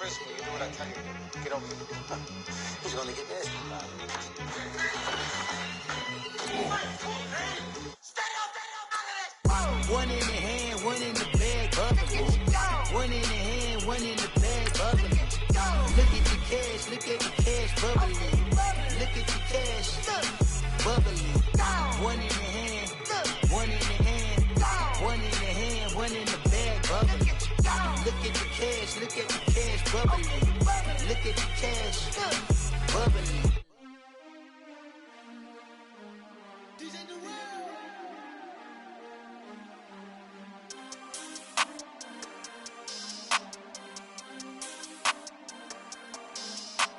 risk me. You do what I tell you to. Get over here. He's gonna get this. One in the hand, one in the bag, bubbling. One in the hand, one in the bag, bubbling. Look at the cash, bubbling. Look at the cash, bubbling. One in the hand, one in the hand, one in the hand, one in the bag, bubbling. Look at the cash, bubbling. Look at the cash, bubbling.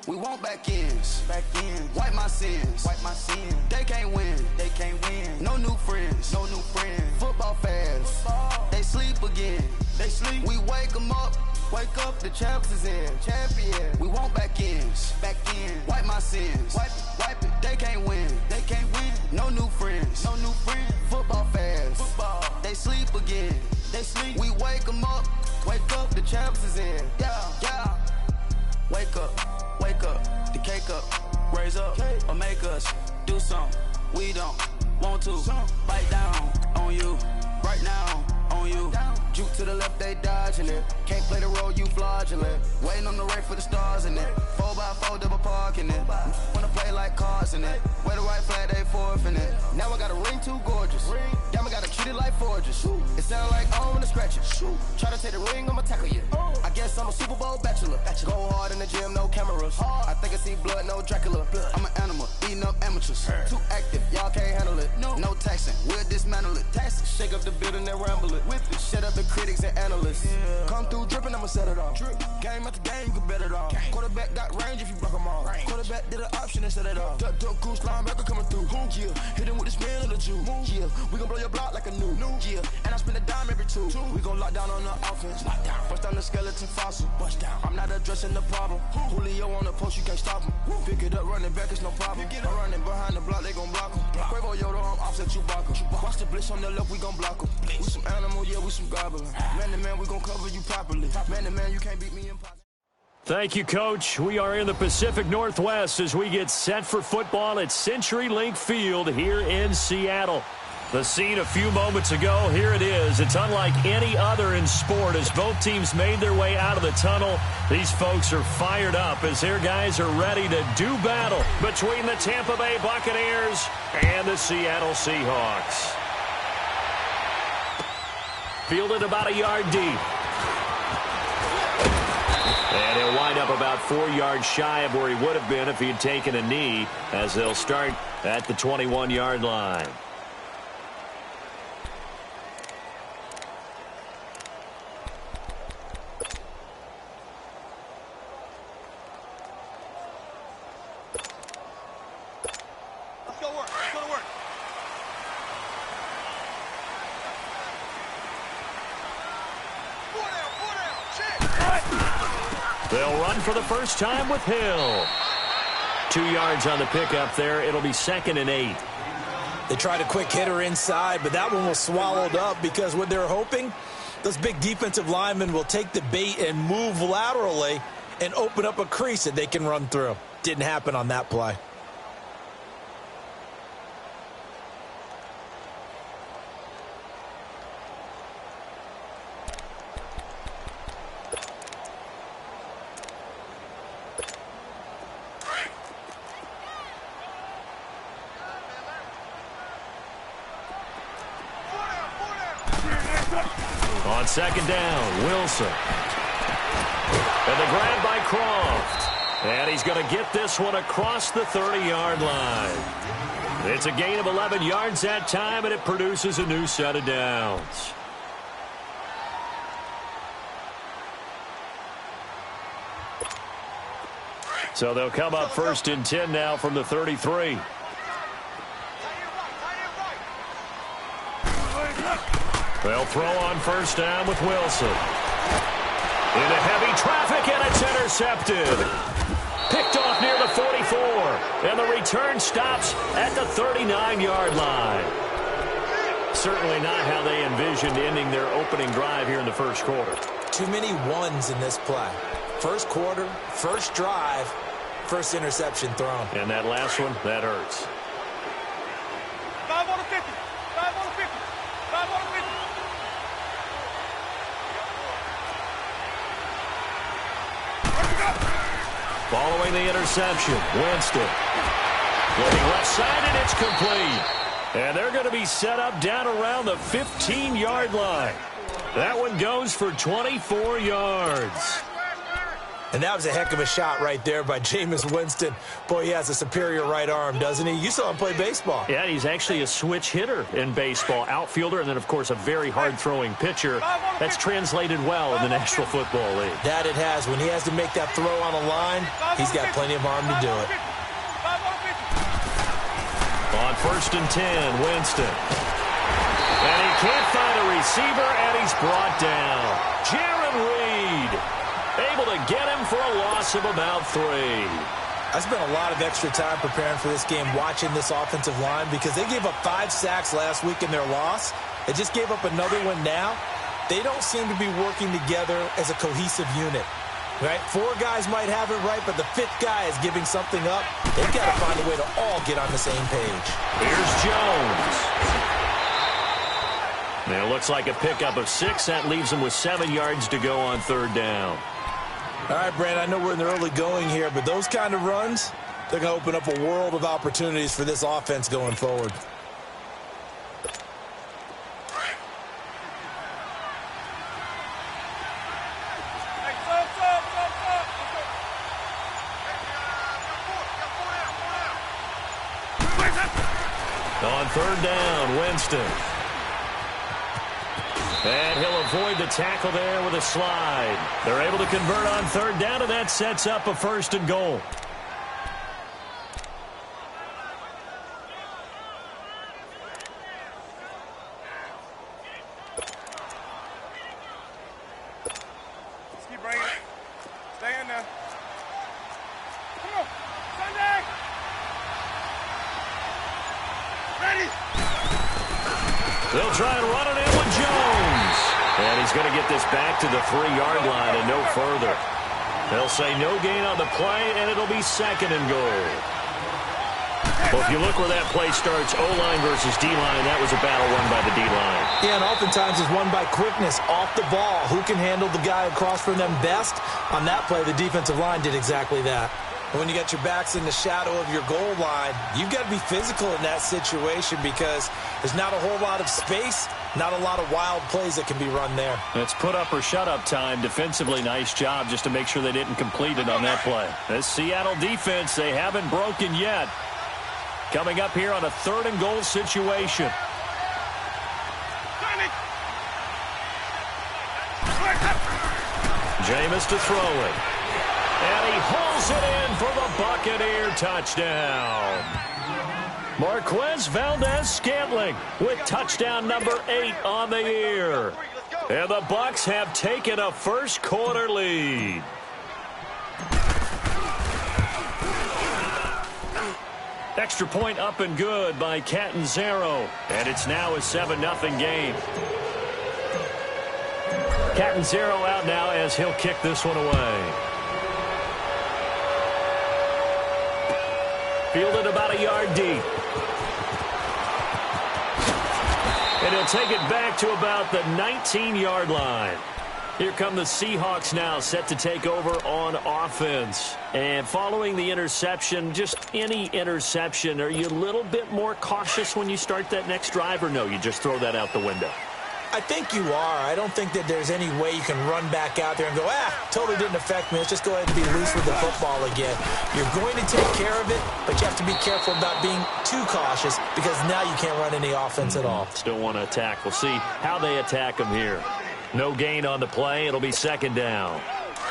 We want back ends, wipe my sins, They can't win, No new friends, Football fans, they sleep again, We wake them up, the champs is in, champion. We want back ends, wipe my sins, wipe it. They can't win, No new friends, Football fans, they sleep again, We wake them up, the champs is in, yeah. Wake up, the cake up, raise up, or make us do something we don't want to. Bite down on you, right now on you. Juke to the left, they dodging it. Can't play the role, you fraudulent. Waiting on the race for the stars in it. 4x4 double parking it. Wanna play like cars in it. Wear the white flag, they forfeit it. Now I got a ring too gorgeous. Damn, I gotta treat it like forges. It sound like I don't wanna scratch it. Try to take the ring, I'ma tackle you. I guess I'm a Super Bowl bachelor. Go hard in the gym, no cameras. I think I see blood, no Dracula. I'm an animal, eating up amateurs. Too active, y'all can't handle it. No taxing, we'll dismantle it. Shake up the building and ramble it. Whip it, shut up the critics and analysts. Come through dripping, I'ma set it off. Game after game, you can bet it off. Quarterback got range if you block them off. Quarterback did an option and set it off. Duck goose linebacker coming through. Yeah, hit him with the spin of the Jew. Yeah, we gon' blow your block like a new. Yeah, and I spend a dime every two. We gon' lock down on the offense. Bust down the skeleton fossil. I'm not addressing the problem. Julio on the post, you can't stop him. Pick it up, running back, it's no problem. I'm running behind the block, they gon' block him. Quavo Yoda, I'm offset Chewbacca. Watch the blitz on the left, we gon' block him. We some animal, yeah, we some goblin. Man to man, we gon' cover you properly. Man to man, you can't beat me in pocket. Thank you, Coach. We are in the Pacific Northwest as we get set for football at CenturyLink Field here in Seattle. The scene a few moments ago, here it is. It's unlike any other in sport as both teams made their way out of the tunnel. These folks are fired up as their guys are ready to do battle between the Tampa Bay Buccaneers and the Seattle Seahawks. Fielded about a yard deep. And he'll wind up about 4 yards shy of where he would have been if he had taken a knee, as they'll start at the 21-yard line. They'll run for the first time with Hill. 2 yards on the pickup there. It'll be 2nd and 8. They tried a quick hitter inside, but that one was swallowed up because what they're hoping, those big defensive linemen will take the bait and move laterally and open up a crease that they can run through. Didn't happen on that play. On 2nd down, Wilson. And the grab by Croft. And he's going to get this one across the 30-yard line. It's a gain of 11 yards that time, and it produces a new set of downs. So they'll come up 1st and 10 now from the 33. They'll throw on 1st down with Wilson. Into heavy traffic, and it's intercepted. Picked off near the 44. And the return stops at the 39-yard line. Certainly not how they envisioned ending their opening drive here in the first quarter. Too many ones in this play. First quarter, first drive, first interception thrown. And that last one, that hurts. 5 on the 50. 5 on the 50. 5 on the 50. Following the interception, Winston. Looking left side, and it's complete. And they're going to be set up down around the 15-yard line. That one goes for 24 yards. And that was a heck of a shot right there by Jameis Winston. Boy, he has a superior right arm, doesn't he? You saw him play baseball. Yeah, he's actually a switch hitter in baseball. Outfielder, and then, of course, a very hard-throwing pitcher. That's translated well in the National Football League. That it has. When he has to make that throw on a line, he's got plenty of arm to do it. On 1st and 10, Winston. And he can't find a receiver, and he's brought down. Jaron Reed able to get him for a loss of about 3. I spent a lot of extra time preparing for this game watching this offensive line because they gave up 5 sacks last week in their loss. They just gave up another one now. They don't seem to be working together as a cohesive unit. Right? 4 guys might have it right, but the 5th guy is giving something up. They've got to find a way to all get on the same page. Here's Jones. Now, it looks like a pickup of 6. That leaves them with 7 yards to go on 3rd down. All right, Brand, I know we're in the early going here, but those kind of runs, they're going to open up a world of opportunities for this offense going forward. On 3rd down, Winston. And he'll avoid the tackle there with a slide. They're able to convert on 3rd down, and that sets up a 1st and goal. Let's keep bringing it. Stay in there. Come on. Sunday. Ready. They'll try and run it in with Jones. And he's going to get this back to the 3-yard line and no further. They'll say no gain on the play, and it'll be 2nd and goal. Well, if you look where that play starts, O-line versus D-line, that was a battle won by the D-line. Yeah, and oftentimes it's won by quickness off the ball. Who can handle the guy across from them best? On that play, the defensive line did exactly that. When you got your backs in the shadow of your goal line, you've got to be physical in that situation because there's not a whole lot of space, not a lot of wild plays that can be run there. It's put up or shut up time. Defensively, nice job just to make sure they didn't complete it on that play. This Seattle defense, they haven't broken yet. Coming up here on a 3rd and goal situation. Jameis to throw it. And he hauls it in for the Buccaneer touchdown. Marquez Valdez-Scantling with touchdown number 8 on the year. And the Bucs have taken a 1st quarter lead. Extra point up and good by Catanzaro. And it's now a 7-0 game. Catanzaro out now as he'll kick this one away. Fielded about a yard deep. And he'll take it back to about the 19-yard line. Here come the Seahawks now, set to take over on offense. And following the interception, just any interception, are you a little bit more cautious when you start that next drive, or no, you just throw that out the window? I think you are. I don't think that there's any way you can run back out there and go, totally didn't affect me. Let's just go ahead and be loose with the football again. You're going to take care of it, but you have to be careful about being too cautious because now you can't run any offense at all. Still want to attack. We'll see how they attack them here. No gain on the play. It'll be 2nd down.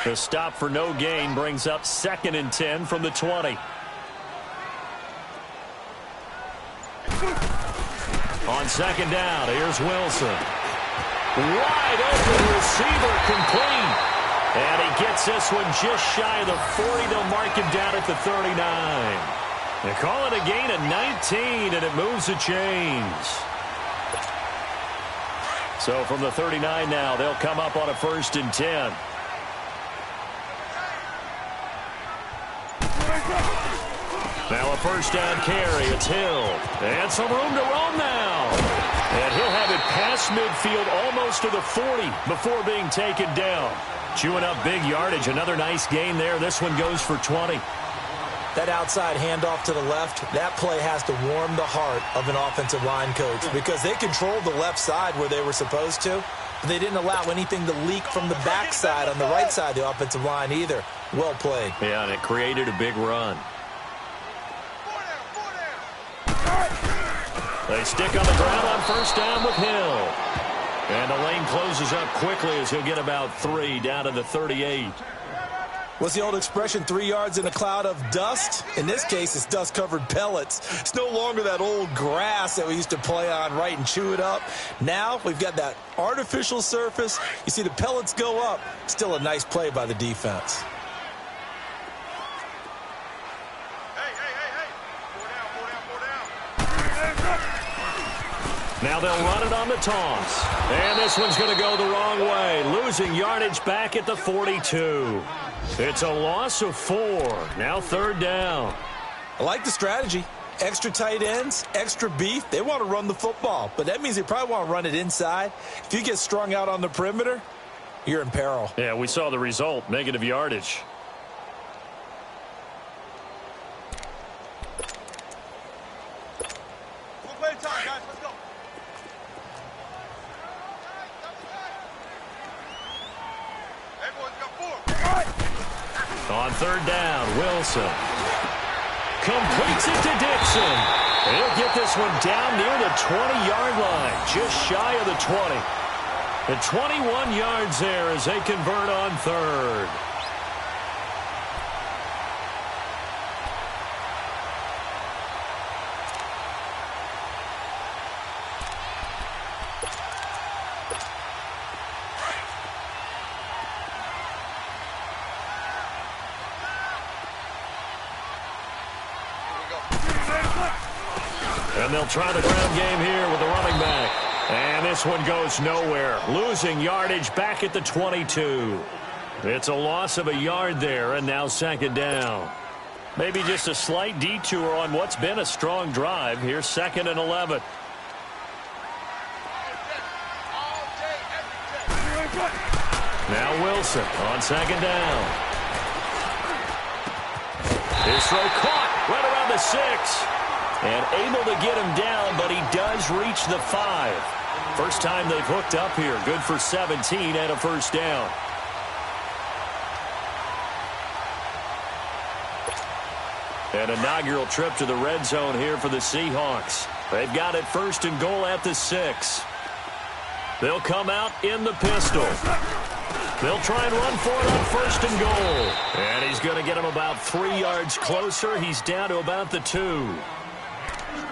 The stop for no gain brings up 2nd and 10 from the 20. On 2nd down, here's Wilson. Wide open receiver complete. And he gets this one just shy of the 40. They'll mark him down at the 39. They call it a gain of 19, and it moves the chains. So from the 39 now, they'll come up on a 1st and 10. Now a first down carry. It's Hill. And some room to roam now. And he'll have it past midfield almost to the 40 before being taken down. Chewing up big yardage. Another nice gain there. This one goes for 20. That outside handoff to the left, that play has to warm the heart of an offensive line coach because they controlled the left side where they were supposed to, but they didn't allow anything to leak from the backside on the right side of the offensive line either. Well played. Yeah, and it created a big run. They stick on the ground on first down with Hill. And the lane closes up quickly as he'll get about 3 down to the 38. What's the old expression, 3 yards in a cloud of dust? In this case, it's dust-covered pellets. It's no longer that old grass that we used to play on, right, and chew it up. Now we've got that artificial surface. You see the pellets go up. Still a nice play by the defense. Now they'll run it on the toss. And this one's going to go the wrong way. Losing yardage back at the 42. It's a loss of 4. Now third down. I like the strategy. Extra tight ends, extra beef. They want to run the football, but that means they probably want to run it inside. If you get strung out on the perimeter, you're in peril. Yeah, we saw the result. Negative yardage. On third down, Wilson completes it to Dixon. He'll get this one down near the 20-yard line, just shy of the 20. The 21 yards there as they convert on third. And they'll try the ground game here with the running back. And this one goes nowhere. Losing yardage back at the 22. It's a loss of a yard there, and now second down. Maybe just a slight detour on what's been a strong drive. Here's 2nd and 11. Now Wilson on second down. His throw caught right around the 6. And able to get him down, but he does reach the 5. First time they've hooked up here. Good for 17 and a first down. An inaugural trip to the red zone here for the Seahawks. They've got it 1st and goal at the 6. They'll come out in the pistol. They'll try and run for it on 1st and goal. And he's going to get him about 3 yards closer. He's down to about the 2.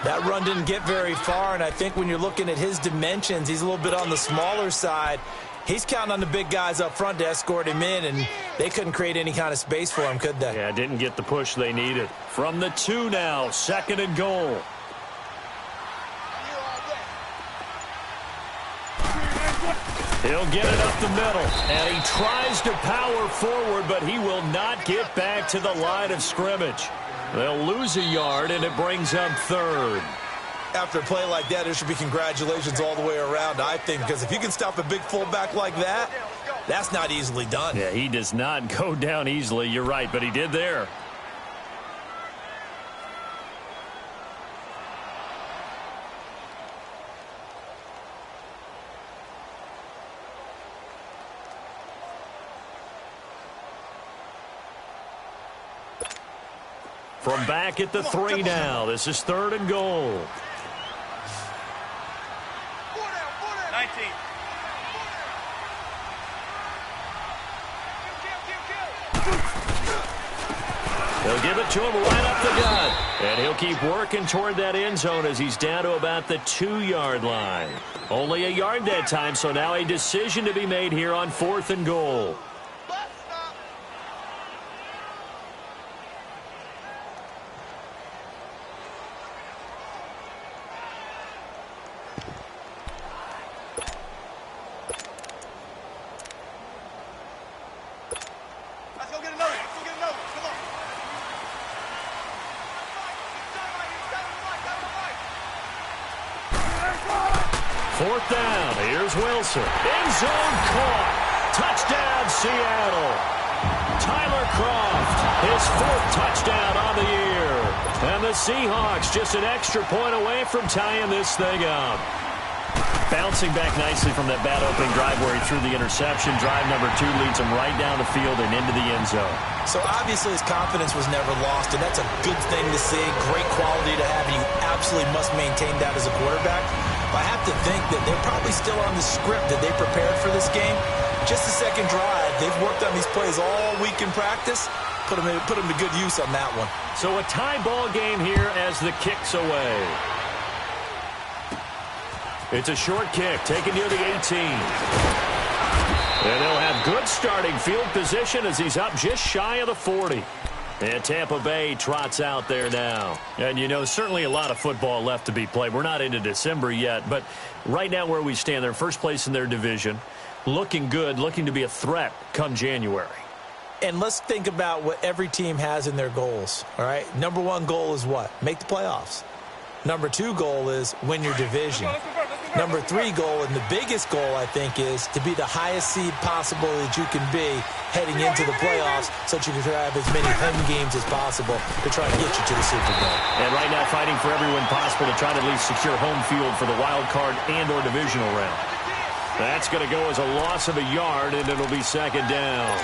That run didn't get very far, and I think when you're looking at his dimensions, he's a little bit on the smaller side. He's counting on the big guys up front to escort him in, and they couldn't create any kind of space for him, could they? Yeah, didn't get the push they needed. From the 2 now, 2nd and goal. He'll get it up the middle, and he tries to power forward, but he will not get back to the line of scrimmage. They'll lose a yard, and it brings up 3rd. After a play like that, there should be congratulations all the way around, I think, because if you can stop a big fullback like that, that's not easily done. Yeah, he does not go down easily. You're right, but he did there. From back at the 3 now. This is 3rd and goal. 19. They'll give it to him right up the gut. And he'll keep working toward that end zone as he's down to about the 2-yard line. Only a yard that time, so now a decision to be made here on 4th and goal. 4th down. Here's Wilson. End zone caught. Touchdown, Seattle. Tyler Kroft, his 4th touchdown on the year. And the Seahawks just an extra point away from tying this thing up. Bouncing back nicely from that bad opening drive where he threw the interception. Drive number 2 leads him right down the field and into the end zone. So obviously his confidence was never lost, and that's a good thing to see. Great quality to have, and you absolutely must maintain that as a quarterback. But I have to think that they're probably still on the script that they prepared for this game. Just the second drive, they've worked on these plays all week in practice. Put them to good use on that one. So a tie ball game here as the kick's away. It's a short kick, taken near the 18. And they'll have good starting field position as he's up just shy of the 40. And Tampa Bay trots out there now. And, you know, certainly a lot of football left to be played. We're not into December yet, but right now where we stand, they're first place in their division. Looking good, looking to be a threat come January. And let's think about what every team has in their goals, all right? Number 1 goal is what? Make the playoffs. Number 2 goal is win your division. Number 3 goal, and the biggest goal, I think, is to be the highest seed possible that you can be heading into the playoffs so that you can have as many home games as possible to try to get you to the Super Bowl. And right now fighting for everyone possible to try to at least secure home field for the wild card and or divisional round. That's going to go as a loss of a yard, and it'll be 2nd down.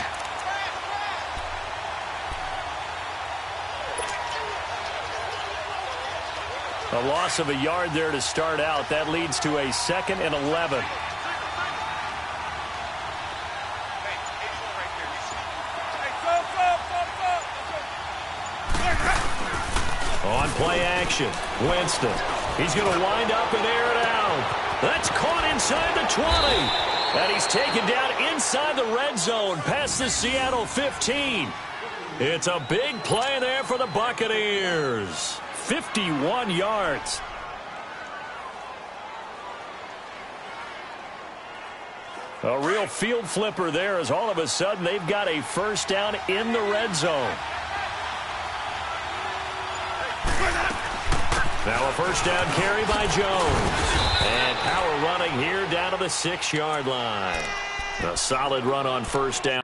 A loss of a yard there to start out. That leads to a 2nd and 11. On play action, Winston. He's going to wind up and air it out. That's caught inside the 20. And he's taken down inside the red zone past the Seattle 15. It's a big play there for the Buccaneers. 51 yards. A real field flipper there as all of a sudden they've got a 1st down in the red zone. Now a 1st down carry by Jones. And power running here down to the 6-yard line. A solid run on 1st down.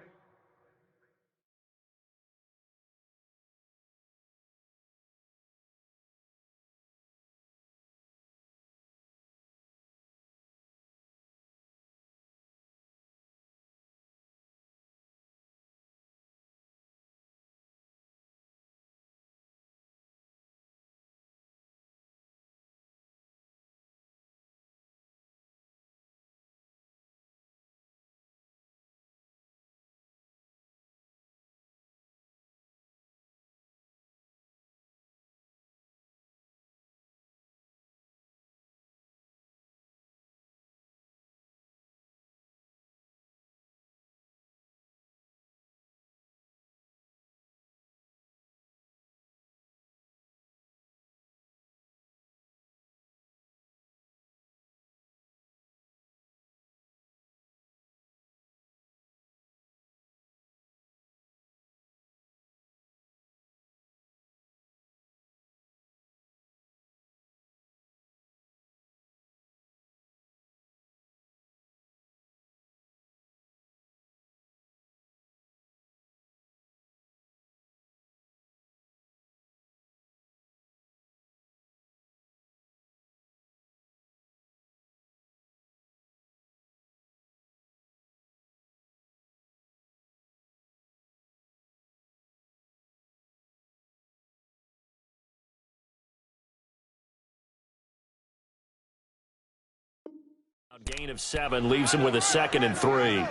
A gain of 7 leaves him with a 2nd and 3.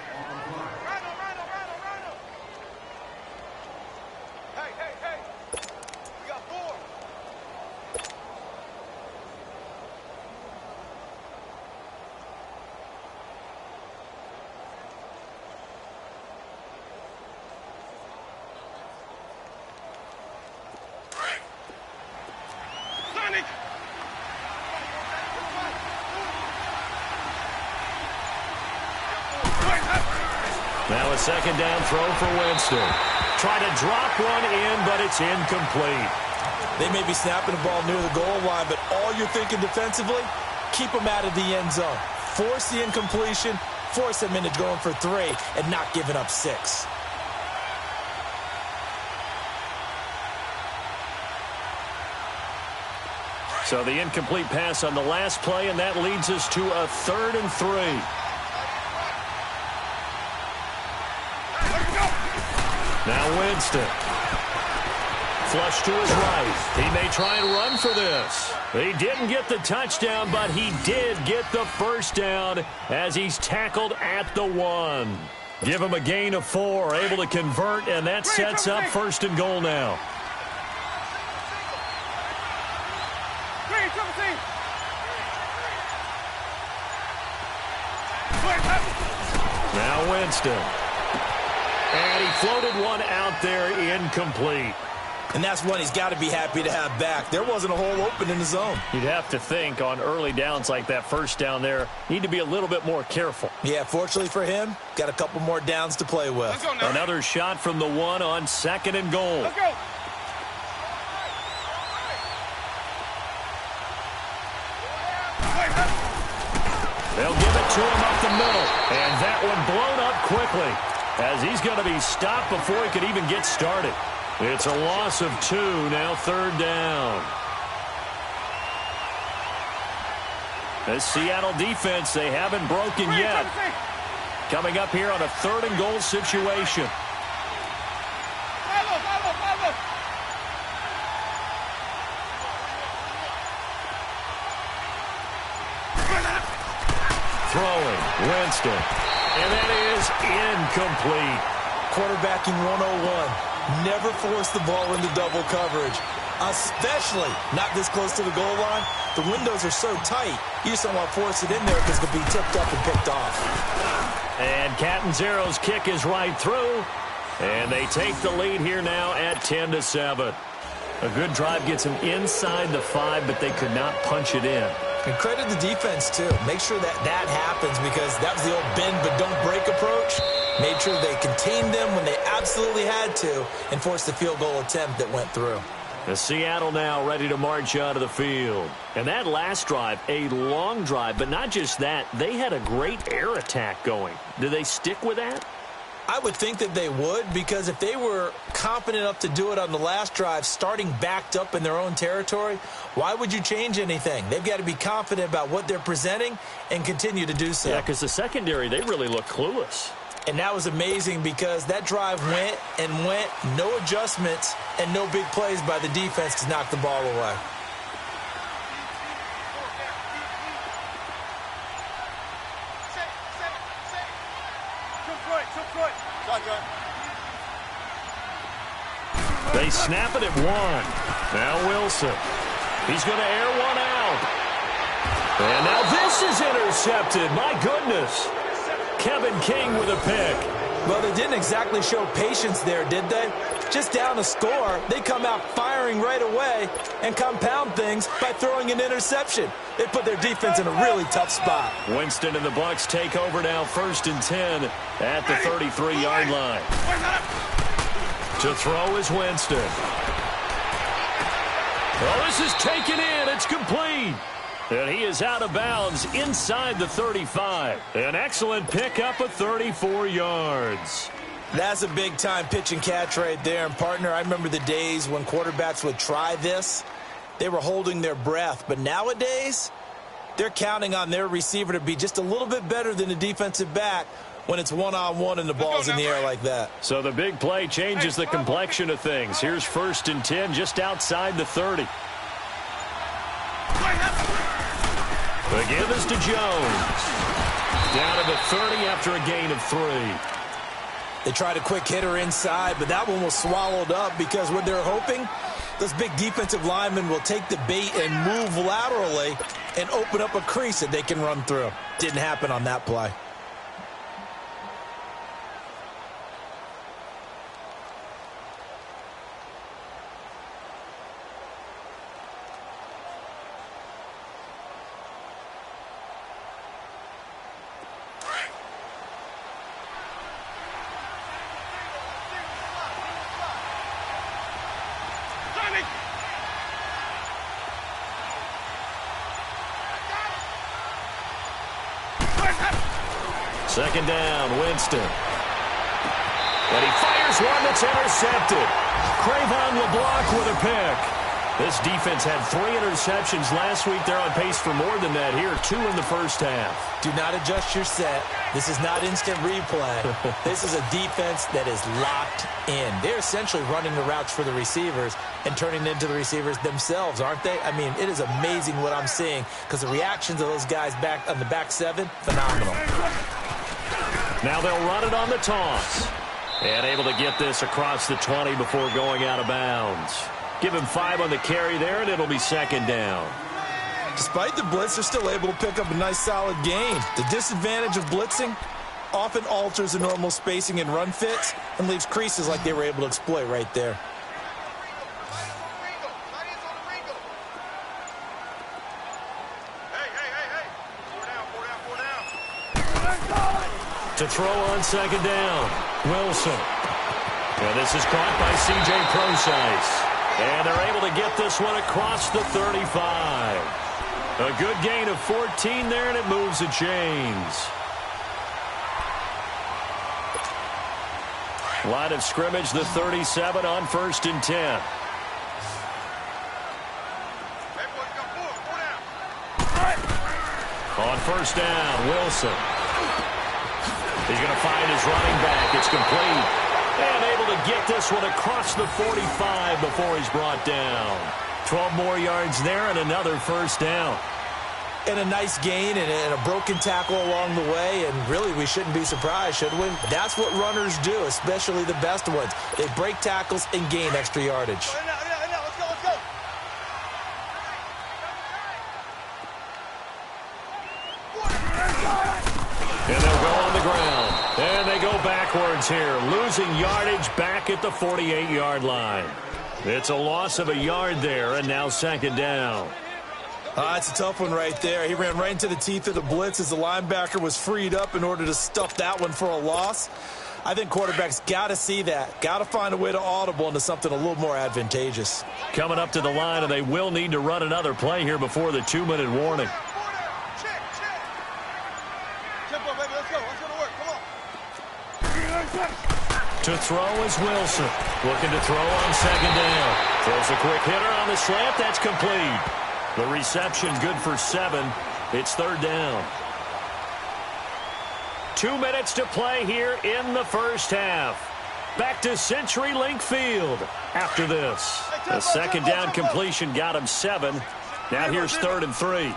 Now a 2nd down throw for Winston. Try to drop one in, but it's incomplete. They may be snapping the ball near the goal line, but all you're thinking defensively, keep them out of the end zone. force the incompletion, force them into going for 3, and not giving up 6. So the incomplete pass on the last play, and that leads us to a 3rd and 3. Now Winston. Flush to his right. He may try and run for this. He didn't get the touchdown, but he did get the first down as he's tackled at the 1. Give him a gain of 4, able to convert, and that sets up 1st and goal now. Now Winston. And he floated one out there incomplete. And that's one he's got to be happy to have back. There wasn't a hole open in the zone. You'd have to think on early downs like that first down there, need to be a little bit more careful. Yeah, fortunately for him, got a couple more downs to play with. Another shot from the 1 on 2nd and goal. Let's go. They'll give it to him up the middle. And that one blown up quickly as he's going to be stopped before he could even get started. It's a loss of 2, now 3rd down. This Seattle defense, they haven't broken yet. Coming up here on a 3rd and goal situation. Throwing, Winston. And that is incomplete. Quarterbacking 101. Never force the ball into double coverage, especially not this close to the goal line. The windows are so tight, you just don't want to force it in there because it'll be tipped up and picked off. And Catanzaro's kick is right through, and they take the lead here now at 10-7. A good drive gets them inside the 5, but they could not punch it in. And credit the defense, too. Make sure that happens because that was the old bend but don't break approach. Made sure they contained them when they absolutely had to and forced the field goal attempt that went through. The Seattle now ready to march out of the field. And that last drive, a long drive, but not just that, they had a great air attack going. Do they stick with that? I would think that they would, because if they were confident enough to do it on the last drive, starting backed up in their own territory, why would you change anything? They've got to be confident about what they're presenting and continue to do so. Yeah, because the secondary, they really look clueless. And that was amazing because that drive went and went, no adjustments and no big plays by the defense to knock the ball away. They snap it at 1. Now Wilson. He's going to air one out. And now this is intercepted. My goodness. Kevin King with a pick. Well, they didn't exactly show patience there, did they? Just down a score, they come out firing right away and compound things by throwing an interception. They put their defense in a really tough spot. Winston and the Bucs take over now 1st and 10 at the 33-yard line. To throw is Winston. Oh, this is taken in. It's complete. And he is out of bounds inside the 35. An excellent pickup of 34 yards. That's a big-time pitch and catch right there. And, partner, I remember the days when quarterbacks would try this. They were holding their breath. But nowadays, they're counting on their receiver to be just a little bit better than the defensive back when it's one-on-one and the ball's in the air like that. So the big play changes the complexion of things. Here's 1st and 10 just outside the 30. The give is to Jones. Down to the 30 after a gain of 3. They tried a quick hitter inside, but that one was swallowed up because what they're hoping, those big defensive linemen will take the bait and move laterally and open up a crease that they can run through. Didn't happen on that play. Second down, Winston. And he fires one that's intercepted. Crayvon LeBlanc with a pick. This defense had 3 interceptions last week. They're on pace for more than that here. 2 in the first half. Do not adjust your set. This is not instant replay. This is a defense that is locked in. They're essentially running the routes for the receivers and turning into the receivers themselves, aren't they? I mean, it is amazing what I'm seeing because the reactions of those guys back on the back 7, phenomenal. Now they'll run it on the toss. And able to get this across the 20 before going out of bounds. Give him 5 on the carry there, and it'll be second down. Despite the blitz, they're still able to pick up a nice, solid gain. The disadvantage of blitzing often alters the normal spacing and run fits and leaves creases like they were able to exploit right there. To throw on second down, Wilson. And this is caught by C.J. Procise. And they're able to get this one across the 35. A good gain of 14 there, and it moves the chains. Line of scrimmage, the 37 on 1st and 10. On 1st down, Wilson. He's going to find his running back. It's complete. And able to get this one across the 45 before he's brought down. 12 more yards there and another 1st down. And a nice gain and a broken tackle along the way. And really, we shouldn't be surprised, should we? That's what runners do, especially the best ones. They break tackles and gain extra yardage. Let's go. And they'll go on the ground. And they go backwards here, losing yardage back at the 48-yard line. It's a loss of a yard there, and now second down. It's a tough one right there. He ran right into the teeth of the blitz as the linebacker was freed up in order to stuff that one for a loss. I think quarterbacks got to see that. Got to find a way to audible into something a little more advantageous. Coming up to the line, and they will need to run another play here before the 2-minute warning. To throw is Wilson. Looking to throw on second down. Throws a quick hitter on the slant. That's complete. The reception good for 7. It's 3rd down. 2 minutes to play here in the first half. Back to CenturyLink Field after this. The second down completion got him 7. Now here's 3rd and 3.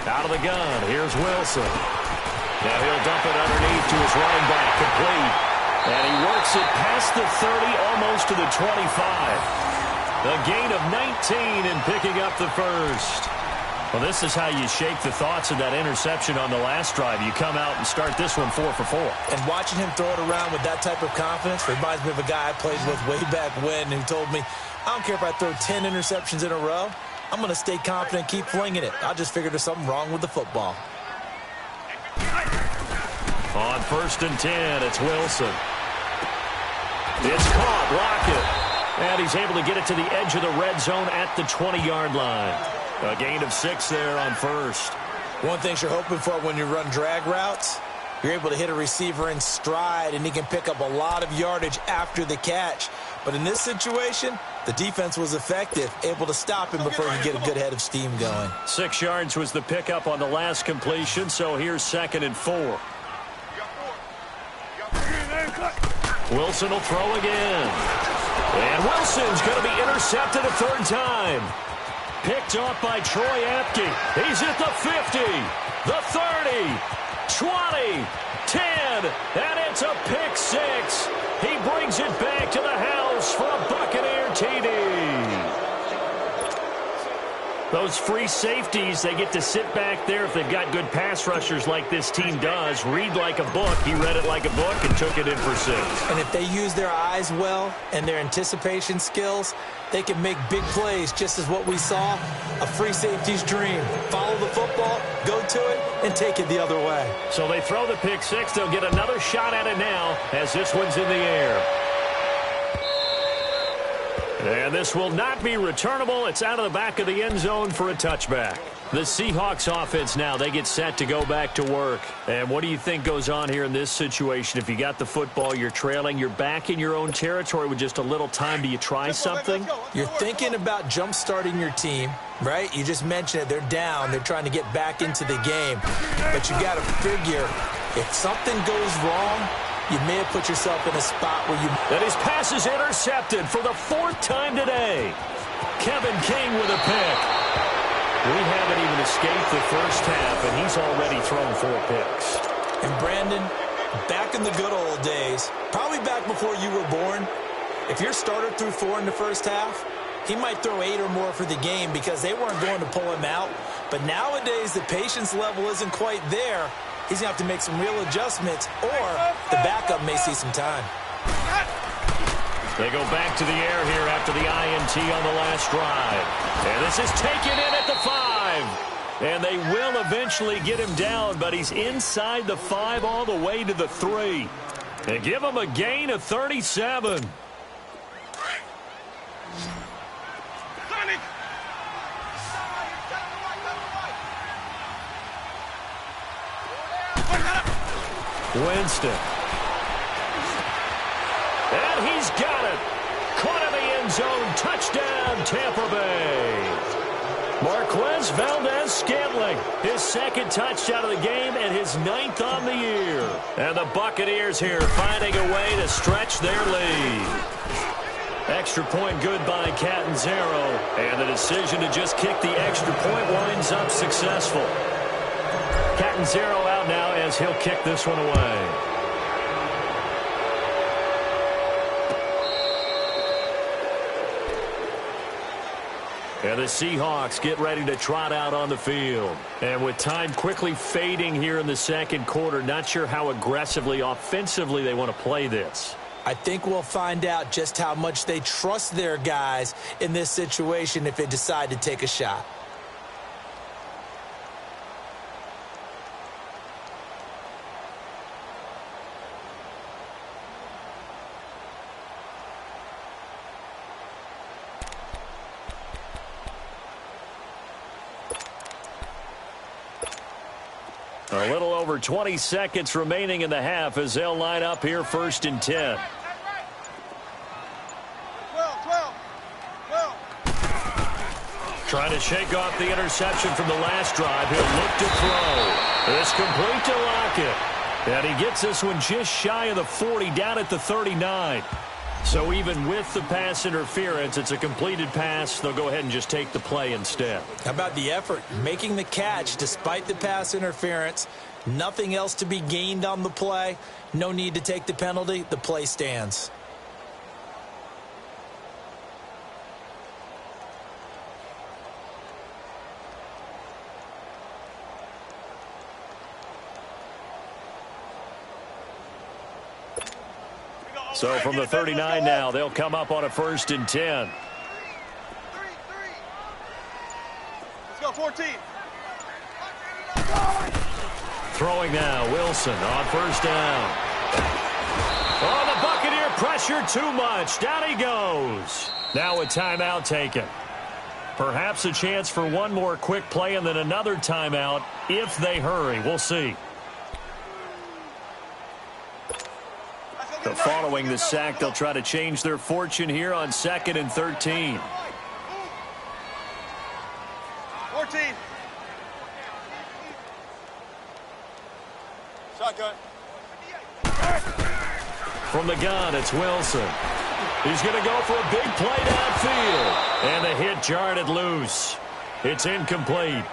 Out of the gun. Here's Wilson. Now he'll dump it underneath to his running back, complete. And he works it past the 30, almost to the 25. A gain of 19 and picking up the first. Well, this is how you shake the thoughts of that interception on the last drive. You come out and start this one 4 for 4. And watching him throw it around with that type of confidence reminds me of a guy I played with way back when who told me, I don't care if I throw 10 interceptions in a row. I'm going to stay confident, keep flinging it. I just figured there's something wrong with the football. On 1st and 10, it's Wilson. It's caught, Lockett. And he's able to get it to the edge of the red zone at the 20-yard line. A gain of 6 there on 1st. One thing you're hoping for when you run drag routes, you're able to hit a receiver in stride, and he can pick up a lot of yardage after the catch. But in this situation, the defense was effective, able to stop him before he could get a good head of steam going. 6 yards was the pickup on the last completion, so here's 2nd and 4. Wilson will throw again. And Wilson's going to be intercepted a 3rd time. Picked off by Troy Apke. He's at the 50, the 30, 20, 10, and it's a pick 6. He brings it back to the house for a Buccaneer TD. Those free safeties, they get to sit back there if they've got good pass rushers like this team does. Read like a book. He read it like a book and took it in for 6. And if they use their eyes well and their anticipation skills, they can make big plays, just as what we saw, a free safety's dream. Follow the football, go to it, and take it the other way. So they throw the pick 6. They'll get another shot at it now as this one's in the air. And this will not be returnable. It's out of the back of the end zone for a touchback. The Seahawks offense now, they get set to go back to work. And what do you think goes on here in this situation? If you got the football, you're trailing, you're back in your own territory with just a little time. Do you try something? You're thinking about jump-starting your team, right? You just mentioned it. They're down. They're trying to get back into the game. But you got to figure, if something goes wrong, you may have put yourself in a spot where you... And his pass is intercepted for the 4th time today. Kevin King with a pick. We haven't even escaped the first half, and he's already thrown 4 picks. And Brandon, back in the good old days, probably back before you were born, if your starter threw 4 in the first half, he might throw 8 or more for the game because they weren't going to pull him out. But nowadays, the patience level isn't quite there. He's going to have to make some real adjustments, or the backup may see some time. They go back to the air here after the INT on the last drive. And this is taken in at the 5. And they will eventually get him down, but he's inside the 5 all the way to the 3. They give him a gain of 37. Winston. And he's got it. Caught in the end zone. Touchdown, Tampa Bay. Marquez Valdez-Scantling, his 2nd touchdown of the game and his 9th on the year. And the Buccaneers here finding a way to stretch their lead. Extra point good by Catanzaro. And the decision to just kick the extra point winds up successful. Catanzaro out now as he'll kick this one away. And the Seahawks get ready to trot out on the field. And with time quickly fading here in the 2nd quarter, not sure how aggressively, offensively they want to play this. I think we'll find out just how much they trust their guys in this situation if they decide to take a shot. A little over 20 seconds remaining in the half as they'll line up here 1st and 10. 12. Trying to shake off the interception from the last drive. He'll look to throw. It's complete to Lockett. And he gets this one just shy of the 40, down at the 39. So even with the pass interference, it's a completed pass. They'll go ahead and just take the play instead. How about the effort? Making the catch despite the pass interference. Nothing else to be gained on the play. No need to take the penalty. The play stands. So from the 39 now, they'll come up on a 1st and 10. 3. Let's go, 14. Throwing now, Wilson on 1st down. Oh, the Buccaneer pressure too much. Down he goes. Now a timeout taken. Perhaps a chance for one more quick play and then another timeout if they hurry. We'll see. So following the sack, they'll try to change their fortune here on 2nd and 13. 14. Shotgun. From the gun, it's Wilson. He's going to go for a big play downfield. And the hit jarred it loose. It's incomplete.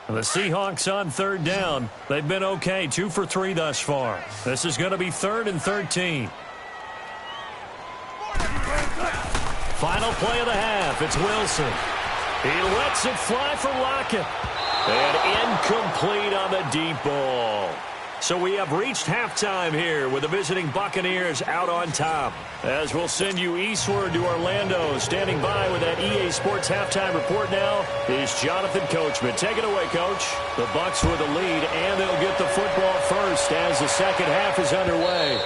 The Seahawks on 3rd down. They've been okay, 2 for 3 thus far. This is going to be 3rd and 13. Final play of the half. It's Wilson. He lets it fly for Lockett. And incomplete on the deep ball. So we have reached halftime here with the visiting Buccaneers out on top. As we'll send you eastward to Orlando, standing by with that EA Sports halftime report now is Jonathan Coachman. Take it away, Coach. The Bucs with the lead, and they'll get the football first as the second half is underway.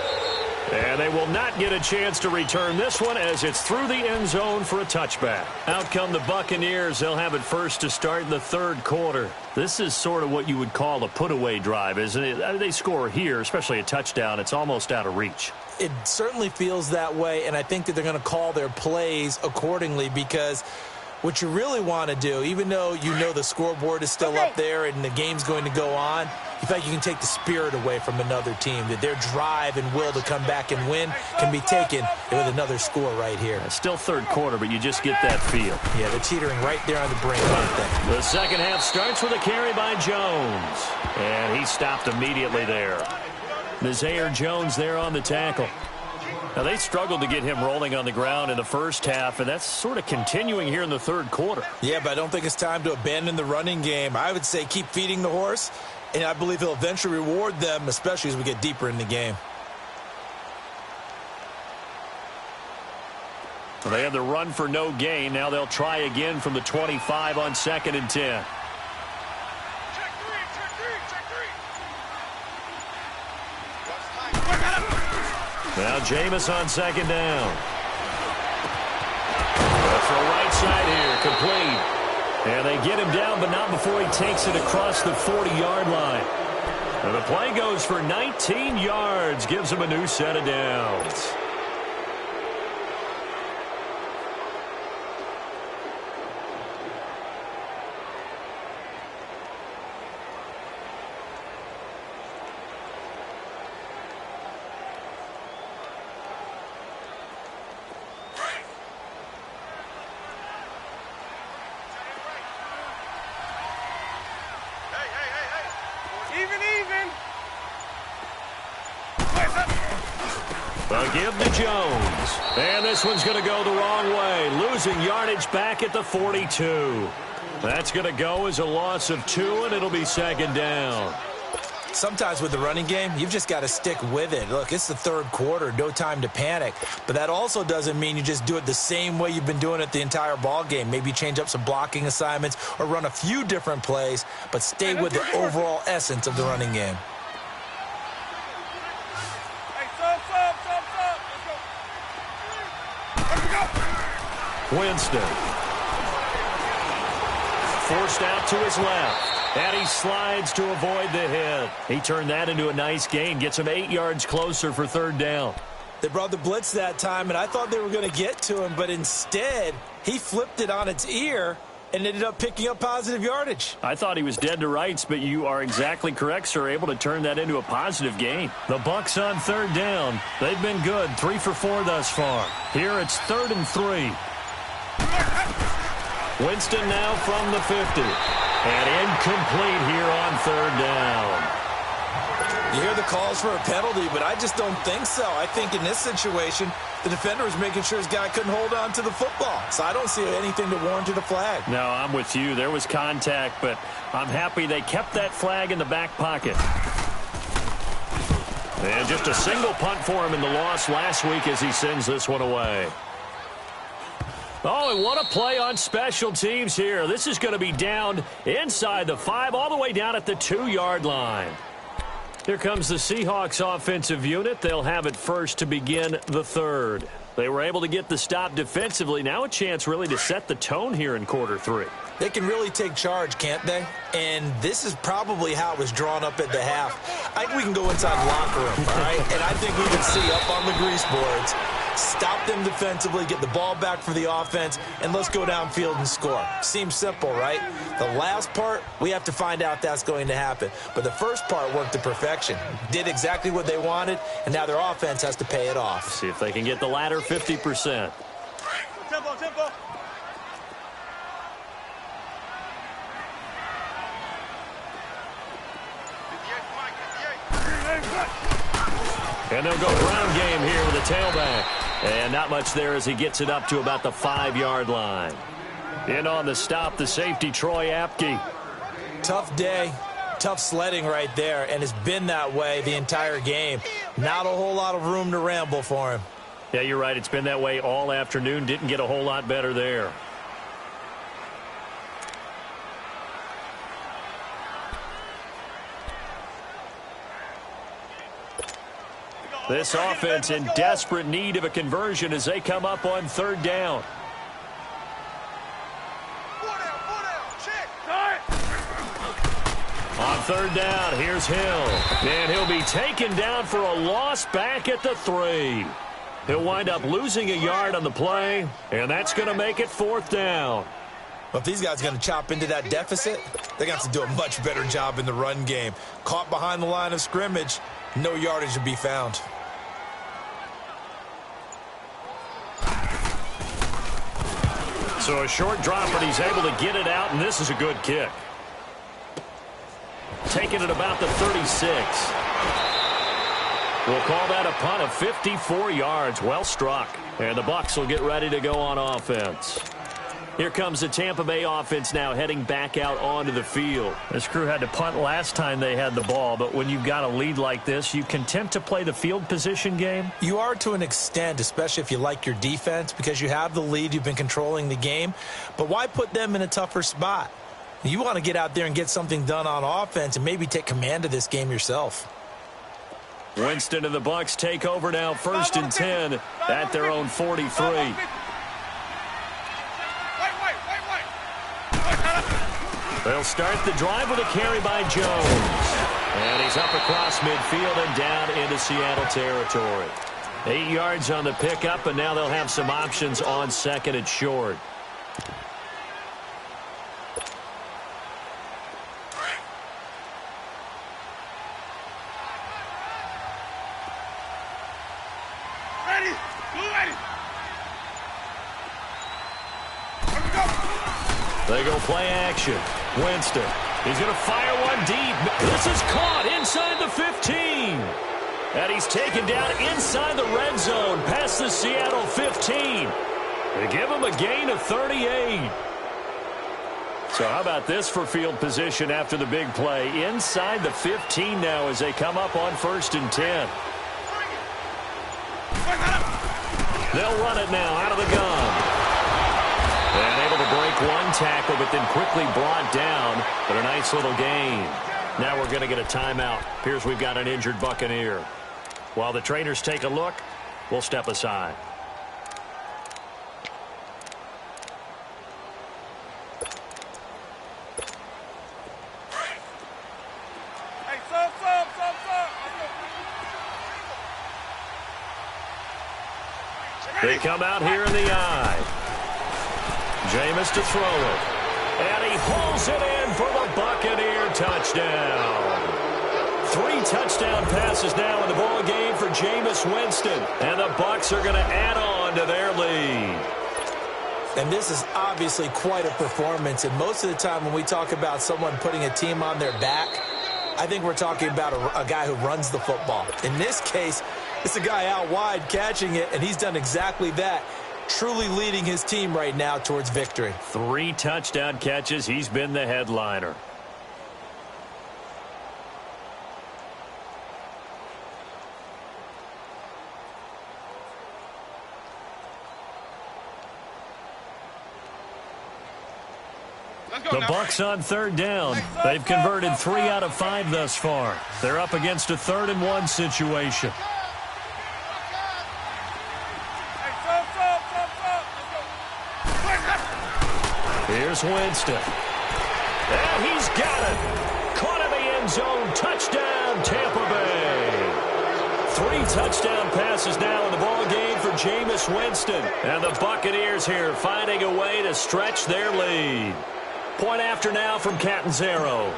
And they will not get a chance to return this one as it's through the end zone for a touchback. Out come the Buccaneers. They'll have it first to start in the third quarter. This is sort of what you would call a put-away drive, isn't it? I mean, they score here, especially a touchdown. It's almost out of reach. It certainly feels that way, and I think that they're going to call their plays accordingly because what you really want to do, even though you know the scoreboard is still up there and the game's going to go on, in fact, you can take the spirit away from another team, that their drive and will to come back and win can be taken with another score right here. It's still third quarter, but you just get that feel. Yeah, they're teetering right there on the brink, aren't they? The second half starts with a carry by Jones, and he stopped immediately there. Nazaire Jones there on the tackle. Now, they struggled to get him rolling on the ground in the first half, and that's sort of continuing here in the third quarter. Yeah, but I don't think it's time to abandon the running game. I would say keep feeding the horse, and I believe he'll eventually reward them, especially as we get deeper in the game. Well, they had the run for no gain. Now they'll try again from the 25 on 2nd and 10. Now Jameis on 2nd down. That's the right side here, complete. And they get him down, but not before he takes it across the 40-yard line. And the play goes for 19 yards, gives him a new set of downs. Give to Jones. And this one's going to go the wrong way. Losing yardage back at the 42. That's going to go as a loss of 2, and it'll be 2nd down. Sometimes with the running game, you've just got to stick with it. Look, it's the third quarter, no time to panic. But that also doesn't mean you just do it the same way you've been doing it the entire ball game. Maybe change up some blocking assignments or run a few different plays, but stay with the overall essence of the running game. Winston. Forced out to his left. And he slides to avoid the hit. He turned that into a nice gain. Gets him 8 yards closer for 3rd down. They brought the blitz that time, and I thought they were going to get to him, but instead, he flipped it on its ear and ended up picking up positive yardage. I thought he was dead to rights, but you are exactly correct, sir. Able to turn that into a positive gain. The Bucs on 3rd down. They've been good. 3 for 4 thus far. Here it's 3rd and 3. Winston now from the 50. And incomplete here on 3rd down. You hear the calls for a penalty, but I just don't think so. I think in this situation, the defender was making sure his guy couldn't hold on to the football. So I don't see anything to warrant a flag. No, I'm with you. There was contact, but I'm happy they kept that flag in the back pocket. And just a single punt for him in the loss last week as he sends this one away. Oh, and what a play on special teams here. This is going to be down inside the 5, all the way down at the 2-yard line. Here comes the Seahawks offensive unit. They'll have it first to begin the 3rd. They were able to get the stop defensively. Now a chance really to set the tone here in quarter 3. They can really take charge, can't they? And this is probably how it was drawn up at the half. I think we can go inside the locker room, all right? And I think we can see up on the grease boards, stop them defensively, get the ball back for the offense, and let's go downfield and score. Seems simple, right? The last part, we have to find out if that's going to happen. But the first part worked to perfection. Did exactly what they wanted, and now their offense has to pay it off. See if they can get the latter 50%. Tempo, tempo. And they'll go ground game here with a tailback. And not much there as he gets it up to about the 5-yard line. In on the stop, the safety, Troy Apke. Tough day. Tough sledding right there, and it's been that way the entire game. Not a whole lot of room to ramble for him. Yeah, you're right. It's been that way all afternoon. Didn't get a whole lot better there. This offense in desperate need of a conversion as they come up on third down. On third down, here's Hill. And he'll be taken down for a loss back at the 3. He'll wind up losing a yard on the play, and that's going to make it fourth down. Well, if these guys are going to chop into that deficit, they're going to have to do a much better job in the run game. Caught behind the line of scrimmage, no yardage to be found. So a short drop, but he's able to get it out, and this is a good kick. Taking it about the 36. We'll call that a punt of 54 yards. Well struck. And the Bucs will get ready to go on offense. Here comes the Tampa Bay offense now heading back out onto the field. This crew had to punt last time they had the ball, but when you've got a lead like this, you content to play the field position game? You are to an extent, especially if you like your defense, because you have the lead, you've been controlling the game. But why put them in a tougher spot? You want to get out there and get something done on offense and maybe take command of this game yourself. Winston and the Bucs take over now, 1st and 10 at their own 43. They'll start the drive with a carry by Jones. And he's up across midfield and down into Seattle territory. 8 yards on the pickup, and now they'll have some options on second and short. They go play action. Winston. He's going to fire one deep. This is caught inside the 15. And he's taken down inside the red zone past the Seattle 15. They give him a gain of 38. So how about this for field position after the big play? Inside the 15 now as they come up on 1st and 10. They'll run it now out of the gun. And able to break one tackle, but then quickly brought down. But a nice little gain. Now we're going to get a timeout. Appears we've got an injured Buccaneer. While the trainers take a look, we'll step aside. They come out here in the eye. Jameis to throw it. And he hauls it in for the Buccaneer touchdown. 3 touchdown passes now in the ball game for Jameis Winston. And the Bucs are going to add on to their lead. And this is obviously quite a performance. And most of the time when we talk about someone putting a team on their back, I think we're talking about a guy who runs the football. In this case, it's a guy out wide catching it, and he's done exactly that. Truly leading his team right now towards victory. 3 touchdown catches. He's been the headliner. The Bucs on third down. They've converted 3 out of 5 thus far. They're up against a 3rd and 1 situation. Here's Winston. And he's got it. Caught in the end zone. Touchdown, Tampa Bay. 3 touchdown passes now in the ball game for Jameis Winston. And the Buccaneers here finding a way to stretch their lead. Point after now from Catanzaro.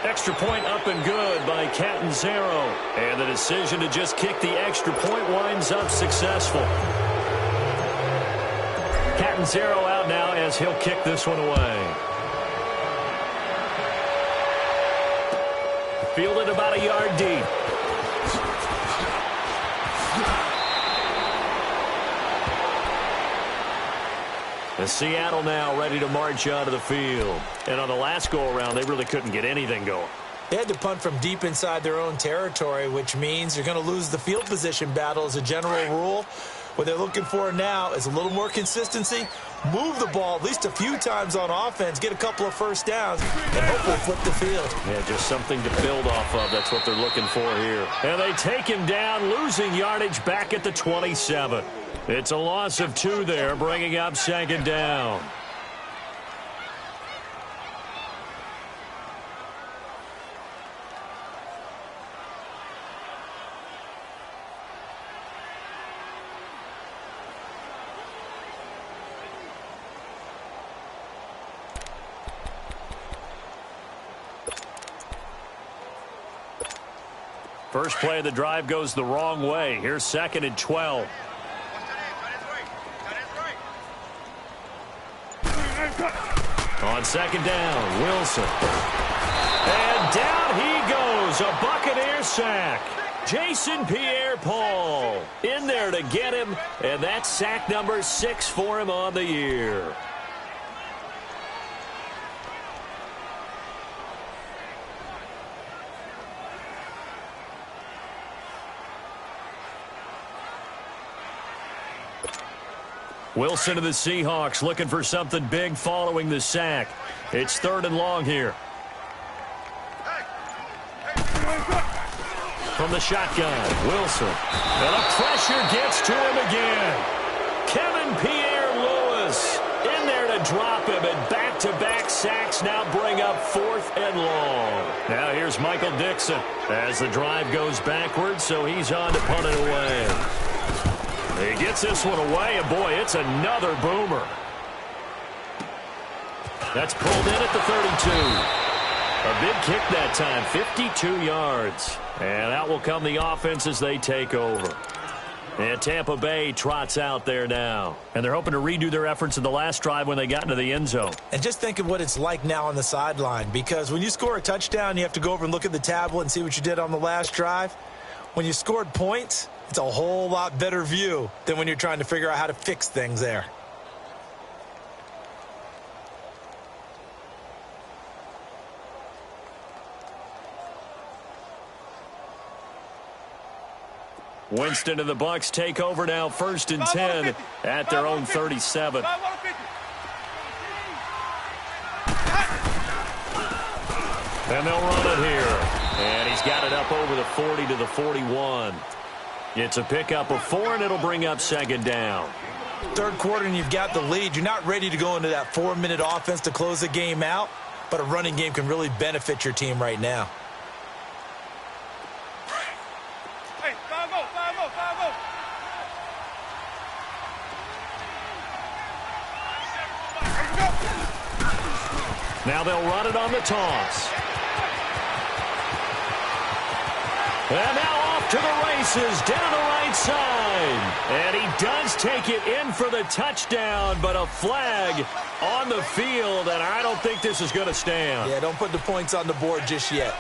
Extra point up and good by Catanzaro. And the decision to just kick the extra point winds up successful. Catanzaro out now as he'll kick this one away. Fielded about a yard deep. And Seattle now ready to march onto the field. And on the last go-around, they really couldn't get anything going. They had to punt from deep inside their own territory, which means you're going to lose the field position battle as a general rule. What they're looking for now is a little more consistency, move the ball at least a few times on offense, get a couple of first downs, and hopefully flip the field. Yeah, just something to build off of. That's what they're looking for here. And they take him down, losing yardage back at the 27. It's a loss of 2 there, bringing up second down. First play of the drive goes the wrong way. Here's 2nd and 12. On second down, Wilson. And down he goes. A Buccaneer sack. Jason Pierre-Paul in there to get him. And that's sack number 6 for him on the year. Wilson to the Seahawks looking for something big following the sack. It's 3rd and long here. From the shotgun, Wilson. And the pressure gets to him again. Kevin Pierre-Louis in there to drop him, and back-to-back sacks now bring up 4th and long. Now here's Michael Dixon as the drive goes backwards, so he's on to punt it away. He gets this one away, and boy, it's another boomer. That's pulled in at the 32. A big kick that time, 52 yards. And out will come the offense as they take over. And Tampa Bay trots out there now. And they're hoping to redo their efforts in the last drive when they got into the end zone. And just think of what it's like now on the sideline, because when you score a touchdown, you have to go over and look at the tablet and see what you did on the last drive. When you scored points, it's a whole lot better view than when you're trying to figure out how to fix things there. Winston and the Bucs take over now, 1st and 10 at their own 37. And they'll run it here. And he's got it up over the 40 to the 41. It's a pickup of 4, and it'll bring up second down. 3rd quarter, and you've got the lead. You're not ready to go into that 4-minute offense to close the game out, but a running game can really benefit your team right now. Hey, 5-0, 5-0, 5-0. Now they'll run it on the toss. And now off to the races, down the right side. And he does take it in for the touchdown, but a flag on the field, and I don't think this is going to stand. Yeah, don't put the points on the board just yet.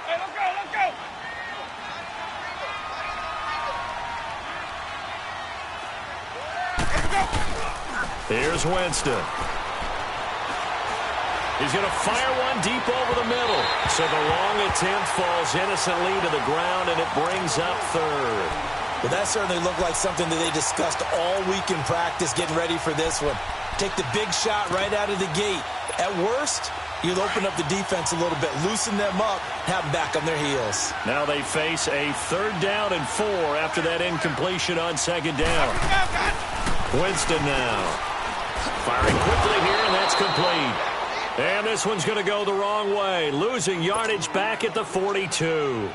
Hey, let's go, let's go. Here's Winston. He's going to fire one deep over the middle. So the long attempt falls innocently to the ground, and it brings up 3rd. Well, that certainly looked like something that they discussed all week in practice, getting ready for this one. Take the big shot right out of the gate. At worst, you'll open up the defense a little bit, loosen them up, have them back on their heels. Now they face a 3rd down and 4 after that incompletion on second down. Winston now. Firing quickly here, and that's complete. And this one's going to go the wrong way, losing yardage back at the 42.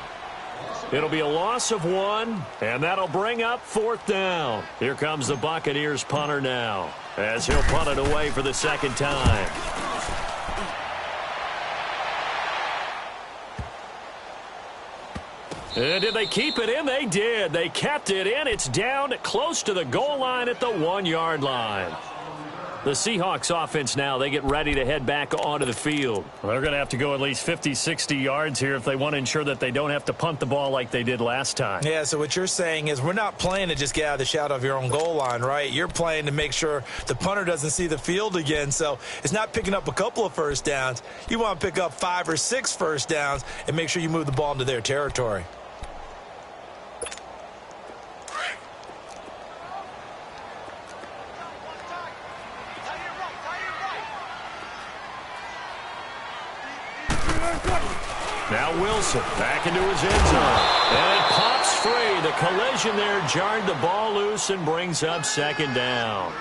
It'll be a loss of 1, and that'll bring up 4th down. Here comes the Buccaneers punter now, as he'll punt it away for the 2nd time. And did they keep it in? They did. They kept it in. It's down close to the goal line at the 1-yard line. The Seahawks offense now, they get ready to head back onto the field. Well, they're going to have to go at least 50, 60 yards here if they want to ensure that they don't have to punt the ball like they did last time. Yeah, so what you're saying is we're not playing to just get out of the shadow of your own goal line, right? You're playing to make sure the punter doesn't see the field again. So it's not picking up a couple of first downs. You want to pick up 5 or 6 first downs and make sure you move the ball into their territory. Now Wilson back into his end zone. And it pops free. The collision there jarred the ball loose and brings up second down.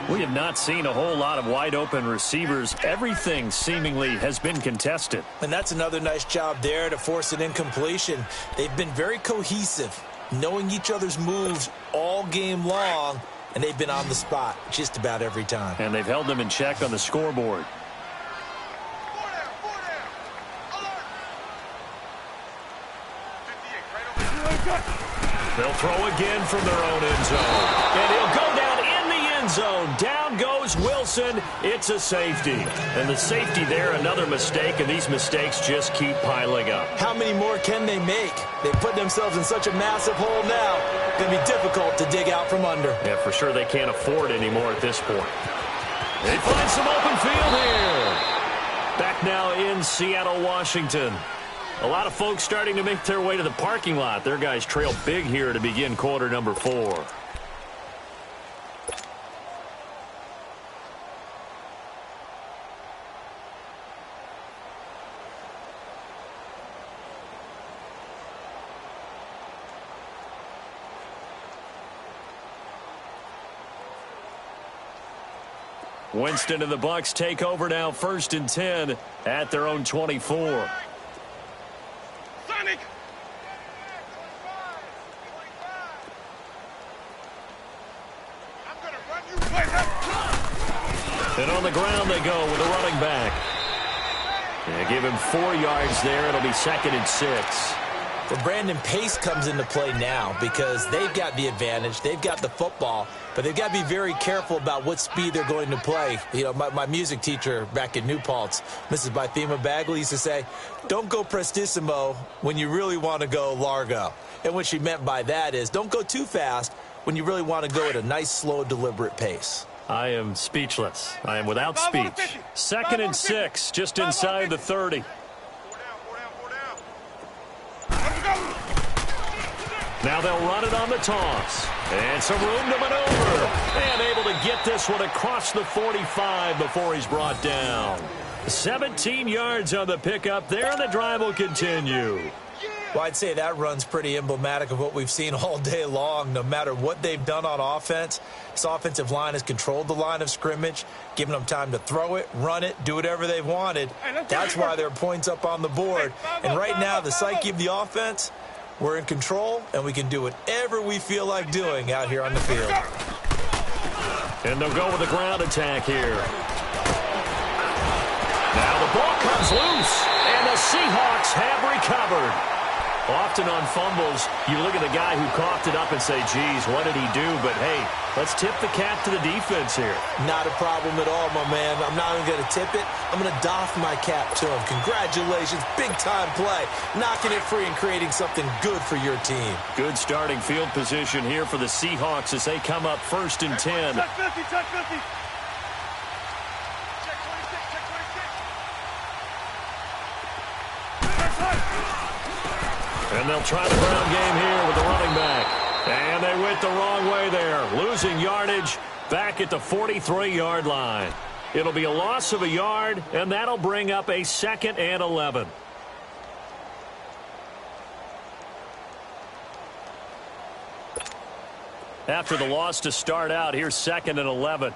We have not seen a whole lot of wide open receivers. Everything seemingly has been contested. And that's another nice job there to force an incompletion. They've been very cohesive, knowing each other's moves all game long, and they've been on the spot just about every time. And they've held them in check on the scoreboard. They'll throw again from their own end zone. And he'll go down in the end zone. Down goes Wilson. It's a safety. And the safety there, another mistake, and these mistakes just keep piling up. How many more can they make? They put themselves in such a massive hole now. It's going to be difficult to dig out from under. Yeah, for sure they can't afford anymore at this point. They find some open field here. Back now in Seattle, Washington. A lot of folks starting to make their way to the parking lot. Their guys trail big here to begin quarter number 4. Winston and the Bucs take over now, 1st and 10 at their own 24. And on the ground they go with a running back. Yeah, give him 4 yards there. It'll be 2nd and 6. Well, Brandon, pace comes into play now because they've got the advantage. They've got the football, but they've got to be very careful about what speed they're going to play. You know, my music teacher back in New Paltz, Mrs. Bythema Bagley, used to say, don't go prestissimo when you really want to go largo. And what she meant by that is don't go too fast when you really want to go at a nice, slow, deliberate pace. I am speechless. I am without speech. 2nd and 6, just inside the 30. Now they'll run it on the toss. And some room to maneuver. And able to get this one across the 45 before he's brought down. 17 yards on the pickup there, and the drive will continue. Well, I'd say that run's pretty emblematic of what we've seen all day long. No matter what they've done on offense, this offensive line has controlled the line of scrimmage, giving them time to throw it, run it, do whatever they've wanted. That's why there are points up on the board. And right now, the psyche of the offense, we're in control, and we can do whatever we feel like doing out here on the field. And they'll go with a ground attack here. Now the ball comes loose, and the Seahawks have recovered. Often on fumbles, you look at the guy who coughed it up and say, geez, what did he do? But, hey, let's tip the cap to the defense here. Not a problem at all, my man. I'm not even going to tip it. I'm going to doff my cap to him. Congratulations. Big-time play. Knocking it free and creating something good for your team. Good starting field position here for the Seahawks as they come up 1st and 10. Check 50, check 50. And they'll try the ground game here with the running back. And they went the wrong way there, losing yardage back at the 43-yard line. It'll be a loss of a yard, and that'll bring up a 2nd and 11. After the loss to start out, here's 2nd and 11.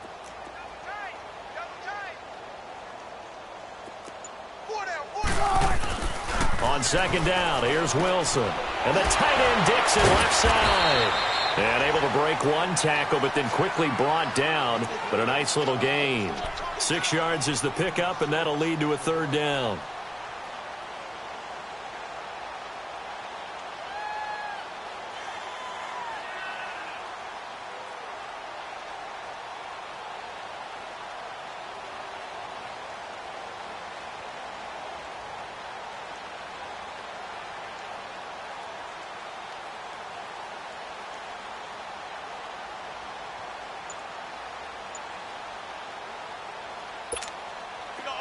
On 2nd down, here's Wilson. And the tight end Dixon left side. And able to break one tackle, but then quickly brought down. But a nice little gain. 6 yards is the pickup, and that'll lead to a 3rd down.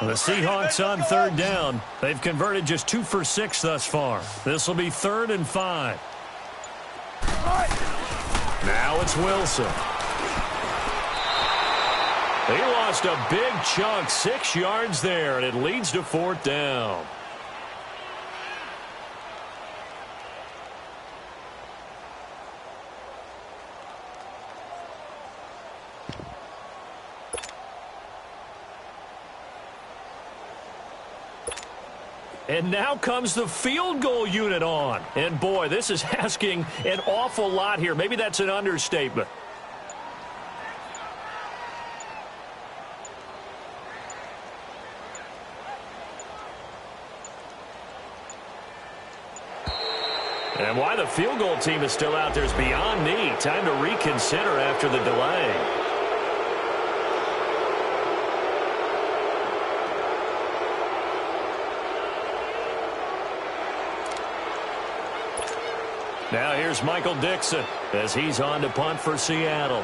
The Seahawks on third down. They've converted just 2 for 6 thus far. This will be 3rd and 5. Now it's Wilson. He lost a big chunk, 6 yards there, and it leads to 4th down. And now comes the field goal unit on. And, boy, this is asking an awful lot here. Maybe that's an understatement. And why the field goal team is still out there is beyond me. Time to reconsider after the delay. Now here's Michael Dixon as he's on to punt for Seattle.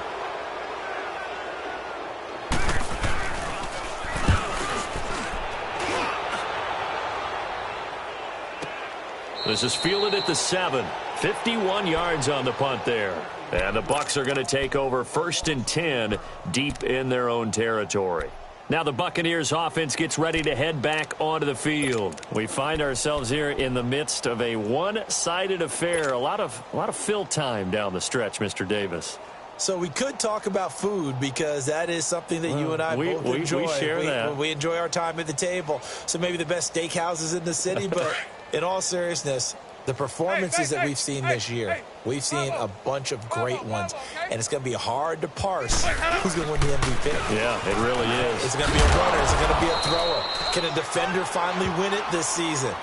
This is fielded at the 7. 51 yards on the punt there. And the Bucs are going to take over 1st and 10 deep in their own territory. Now the Buccaneers offense gets ready to head back onto the field. We find ourselves here in the midst of a one-sided affair. A lot of fill time down the stretch, Mr. Davis. So we could talk about food because that is something that you and I both enjoy. We share that. We enjoy our time at the table. So maybe the best steakhouses in the city, but in all seriousness, the performances that we've seen this year, we've seen a bunch of great ones, and it's going to be hard to parse who's going to win the MVP. Yeah, it really is. Is it going to be a runner? Is it going to be a thrower? Can a defender finally win it this season?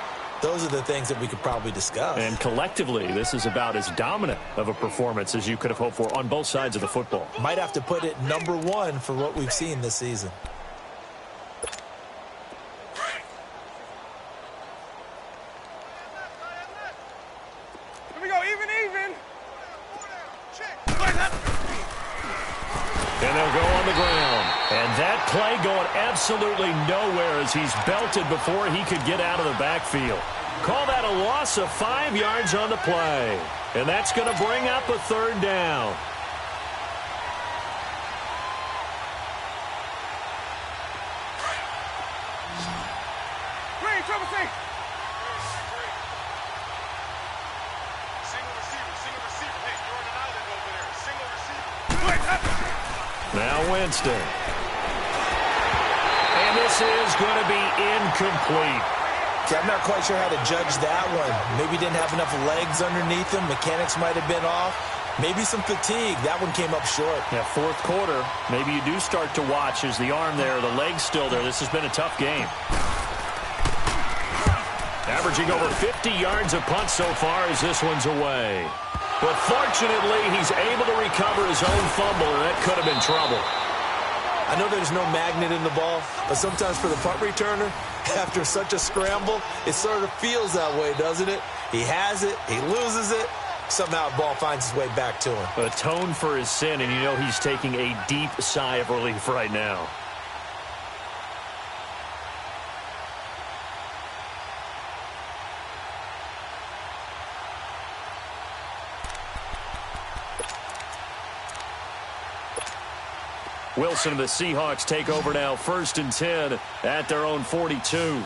Those are the things that we could probably discuss. And collectively, this is about as dominant of a performance as you could have hoped for on both sides of the football. Might have to put it number 1 for what we've seen this season. And they'll go on the ground. And that play going absolutely nowhere as he's belted before he could get out of the backfield. Call that a loss of 5 yards on the play. And that's going to bring up a 3rd down. Green, trouble safe. Now Winston. And this is going to be incomplete. Okay, I'm not quite sure how to judge that one. Maybe didn't have enough legs underneath him. Mechanics might have been off. Maybe some fatigue. That one came up short. Yeah, 4th quarter. Maybe you do start to watch as the arm there, the leg's still there. This has been a tough game. Averaging over 50 yards a punt so far as this one's away. But fortunately, he's able to recover his own fumble, and that could have been trouble. I know there's no magnet in the ball, but sometimes for the punt returner, after such a scramble, it sort of feels that way, doesn't it? He has it, he loses it, somehow the ball finds its way back to him. Atone for his sin, and you know he's taking a deep sigh of relief right now. Wilson and the Seahawks take over now, 1st and 10 at their own 42.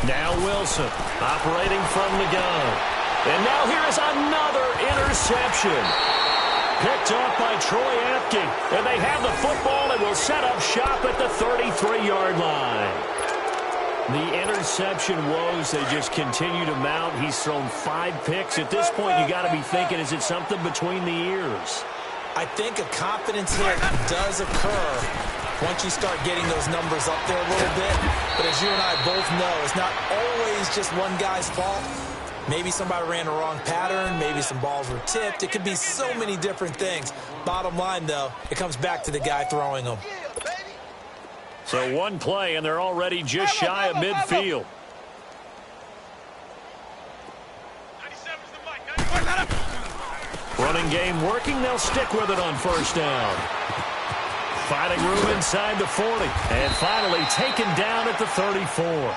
Now Wilson operating from the gun. And now here is another interception. Picked off by Troy Apke. And they have the football and will set up shop at the 33-yard line. The interception woes, they just continue to mount. He's thrown 5 picks. At this point, you got to be thinking, is it something between the ears? I think a confidence hit does occur once you start getting those numbers up there a little bit. But as you and I both know, it's not always just one guy's fault. Maybe somebody ran a wrong pattern. Maybe some balls were tipped. It could be so many different things. Bottom line, though, it comes back to the guy throwing them. So one play, and they're already just shy of midfield. Running game working. They'll stick with it on 1st down. Finding room inside the 40. And finally taken down at the 34.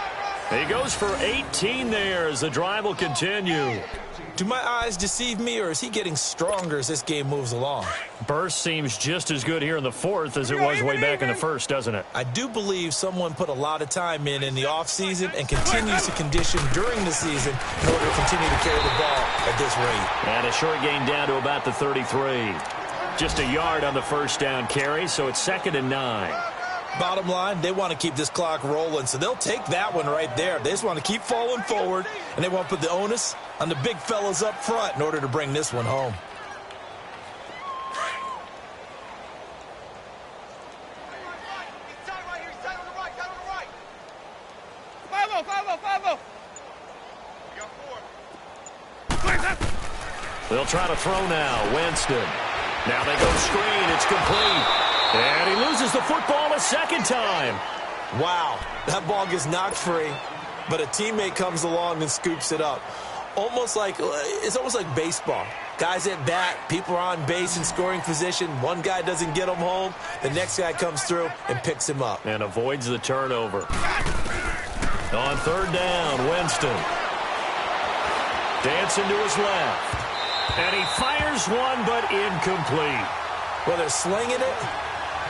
He goes for 18 there as the drive will continue. Do my eyes deceive me, or is he getting stronger as this game moves along? Burst seems just as good here in the fourth as it was way back in the first, doesn't it? I do believe someone put a lot of time in the offseason and continues to condition during the season in order to continue to carry the ball at this rate. And a short gain down to about the 33. Just a yard on the first down carry, so it's 2nd and 9. Bottom line, they want to keep this clock rolling, so they'll take that one right there. They just want to keep falling forward, and they want to put the onus on the big fellas up front in order to bring this one home. They'll try to throw now. Winston. Now they go screen. It's complete. And he loses the football a second time. Wow, that ball gets knocked free, but a teammate comes along and scoops it up. It's almost like baseball. Guys at bat, people are on base in scoring position. One guy doesn't get him home. The next guy comes through and picks him up. And avoids the turnover. On 3rd down, Winston. Dancing to his left. And he fires one, but incomplete. Well, they're slinging it.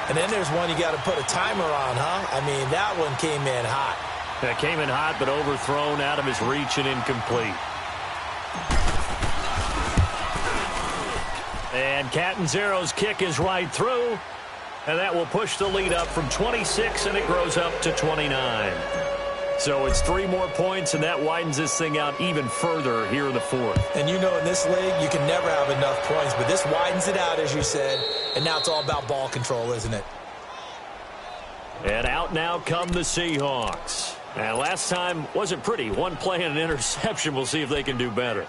And then there's one you got to put a timer on, huh? I mean, that one came in hot. That came in hot, but overthrown, out of his reach and incomplete. And Catanzaro's kick is right through. And that will push the lead up from 26, and it grows up to 29. So it's 3 more points, and that widens this thing out even further here in the fourth. And you know in this league, you can never have enough points, but this widens it out, as you said, and now it's all about ball control, isn't it? And out now come the Seahawks. And last time wasn't pretty. One play and an interception. We'll see if they can do better.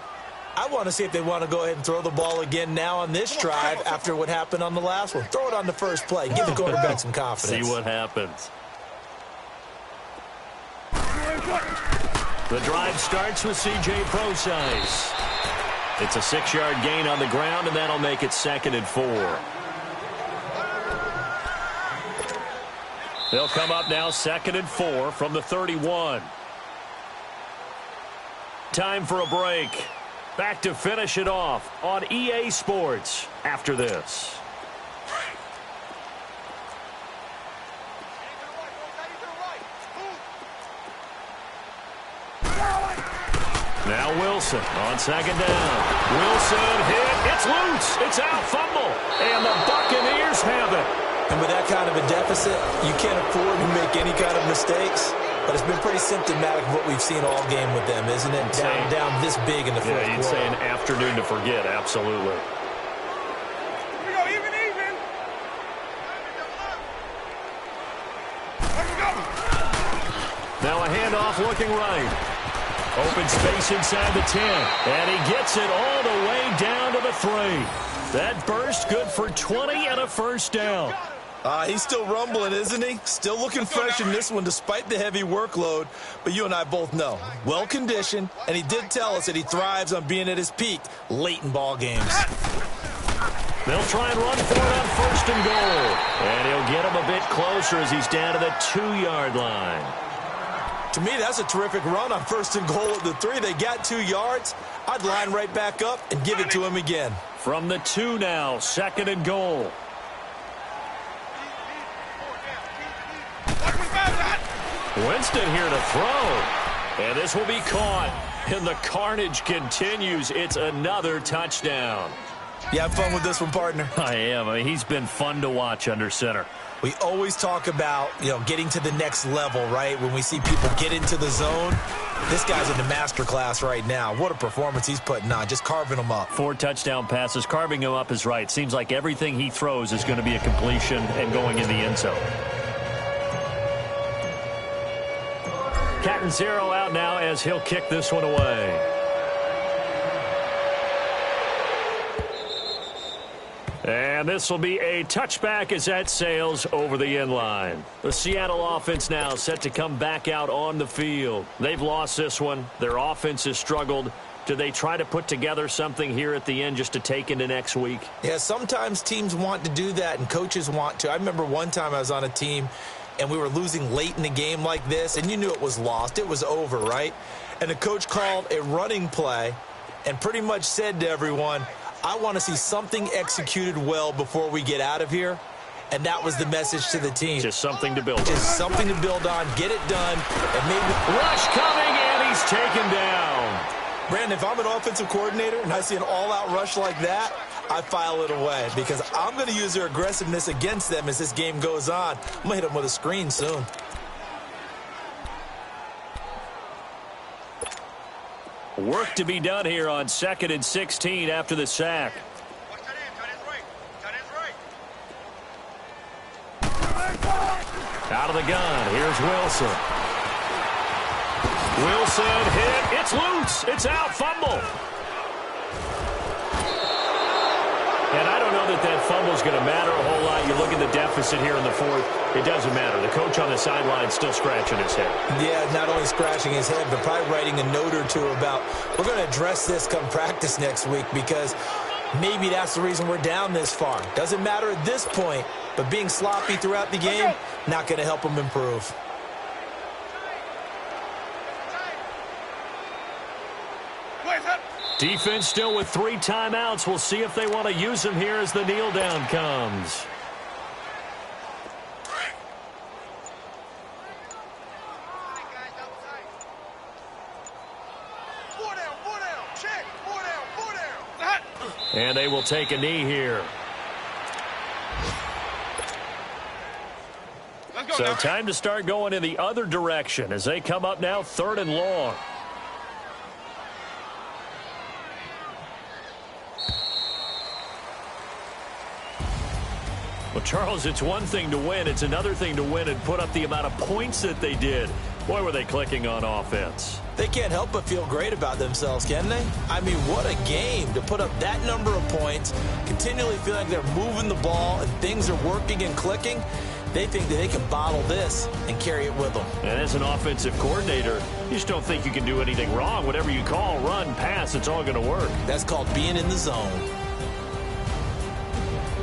I want to see if they want to go ahead and throw the ball again now on this drive after what happened on the last one. Throw it on the first play. Give the quarterback some confidence. See what happens. The drive starts with C.J. Procise. It's a 6-yard gain on the ground, and that'll make it 2nd and 4. They'll come up now 2nd and 4 from the 31. Time for a break. Back to finish it off on EA Sports after this. Now Wilson on 2nd down. Wilson hit. It's loose. It's out. Fumble. And the Buccaneers have it. And with that kind of a deficit, you can't afford to make any kind of mistakes. But it's been pretty symptomatic of what we've seen all game with them, isn't it? Down this big in the fourth quarter. Yeah, you'd say an afternoon to forget. Absolutely. Here we go. Even. Let's go. Now a handoff looking right. Open space inside the 10. And he gets it all the way down to the 3. That burst good for 20 and a first down. He's still rumbling, isn't he? Still looking fresh in this one despite the heavy workload. But you and I both know, well-conditioned, and he did tell us that he thrives on being at his peak late in ball games. They'll try and run for it on 1st and goal. And he'll get him a bit closer as he's down to the 2-yard line. To me, that's a terrific run on 1st and goal at the 3. They got 2 yards. I'd line right back up and give it to him again. From the 2 now, 2nd and goal. Winston here to throw. And this will be caught. And the carnage continues. It's another touchdown. You have fun with this one, partner? I am. I mean, he's been fun to watch under center. We always talk about, getting to the next level, right? When we see people get into the zone, this guy's in the master class right now. What a performance he's putting on, just carving them up. 4 touchdown passes. Carving him up is right. Seems like everything he throws is going to be a completion and going in the end zone. Catanzaro out now as he'll kick this one away. And this will be a touchback as that sails over the end line. The Seattle offense now set to come back out on the field. They've lost this one. Their offense has struggled. do they try to put together something here at the end just to take into next week? Yeah, sometimes teams want to do that and coaches want to. I remember one time I was on a team and we were losing late in the game like this, and you knew it was lost. It was over, right? And the coach called a running play and pretty much said to everyone, I want to see something executed well before we get out of here. And that was the message to the team. Just something to build on. Just something to build on, get it done, and maybe... Rush coming, and he's taken down. Brandon, if I'm an offensive coordinator and I see an all-out rush like that, I file it away because I'm going to use their aggressiveness against them as this game goes on. I'm going to hit them with a screen soon. Work to be done here on 2nd and 16 after the sack. Out of the gun, here's Wilson. Wilson hit, it's loose, it's out, fumble. And I don't know that fumble's going to matter a whole lot. You look at the deficit here in the fourth, it doesn't matter. The coach on the sideline still scratching his head. Yeah, not only scratching his head, but probably writing a note or two about, we're going to address this come practice next week because maybe that's the reason we're down this far. Doesn't matter at this point, but being sloppy throughout the game, not going to help them improve. Defense still with 3 timeouts. We'll see if they want to use them here as the kneel down comes. And they will take a knee here. So time to start going in the other direction as they come up now 3rd and long. Well, Charles, it's one thing to win. It's another thing to win and put up the amount of points that they did. Boy, were they clicking on offense. They can't help but feel great about themselves, can they? I mean, what a game to put up that number of points, continually feeling like they're moving the ball and things are working and clicking. They think that they can bottle this and carry it with them. And as an offensive coordinator, you just don't think you can do anything wrong. Whatever you call, run, pass, it's all going to work. That's called being in the zone.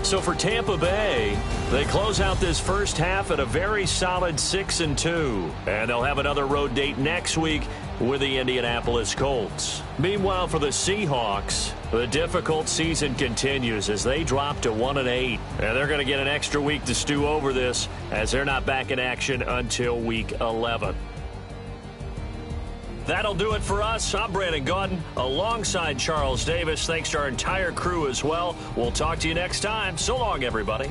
So for Tampa Bay, they close out this first half at a very solid 6-2. And they'll have another road date next week with the Indianapolis Colts. Meanwhile, for the Seahawks, the difficult season continues as they drop to 1-8. And they're going to get an extra week to stew over this as they're not back in action until week 11. That'll do it for us. I'm Brandon Gaudin alongside Charles Davis. Thanks to our entire crew as well. We'll talk to you next time. So long, everybody.